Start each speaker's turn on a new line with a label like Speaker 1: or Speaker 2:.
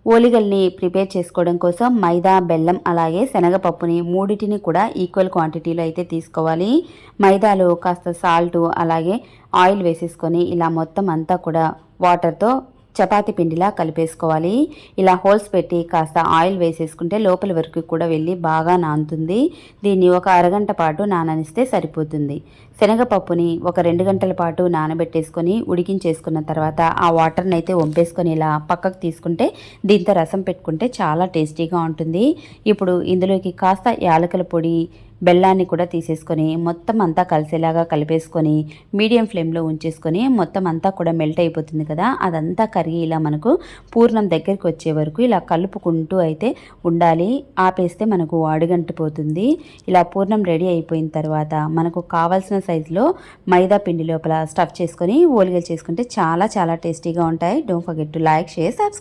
Speaker 1: ఓలిగల్ని prepare చేసుకోవడం కోసం మైదా, బెల్లం అలాగే శనగపప్పుని మూడిటిని కూడా ఈక్వల్ క్వాంటిటీలో అయితే తీసుకోవాలి. మైదాలో కాస్త సాల్టు అలాగే ఆయిల్ వేసేసుకొని ఇలా మొత్తం అంతా కూడా వాటర్తో చపాతీ పిండిలా కలిపేసుకోవాలి. ఇలా హోల్స్ పెట్టి కాస్త ఆయిల్ వేసేసుకుంటే లోపల వరకు కూడా వెళ్ళి బాగా నానుతుంది. దీన్ని ఒక అరగంట పాటు నాననిస్తే సరిపోతుంది. శనగపప్పుని ఒక 2 గంటల పాటు నానబెట్టేసుకొని ఉడికించేసుకున్న తర్వాత ఆ వాటర్ని అయితే వంపేసుకొని ఇలా పక్కకు తీసుకుంటే దీంతో రసం పెట్టుకుంటే చాలా టేస్టీగా ఉంటుంది. ఇప్పుడు ఇందులోకి కాస్త యాలకుల పొడి, బెల్లాన్ని కూడా తీసేసుకొని మొత్తం అంతా కలిసేలాగా కలిపేసుకొని మీడియం ఫ్లేమ్లో ఉంచేసుకొని మొత్తం అంతా కూడా మెల్ట్ అయిపోతుంది కదా, అదంతా కరిగి ఇలా మనకు పూర్ణం దగ్గరికి వచ్చే వరకు ఇలా కలుపుకుంటూ అయితే ఉండాలి. ఆపేస్తే మనకు అడుగంటిపోతుంది. ఇలా పూర్ణం రెడీ అయిపోయిన తర్వాత మనకు కావాల్సిన సైజులో మైదా పిండి లోపల స్టఫ్ చేసుకొని ఓలిగలు చేసుకుంటే చాలా చాలా టేస్టీగా ఉంటాయి. Don't forget to like, share, subscribe.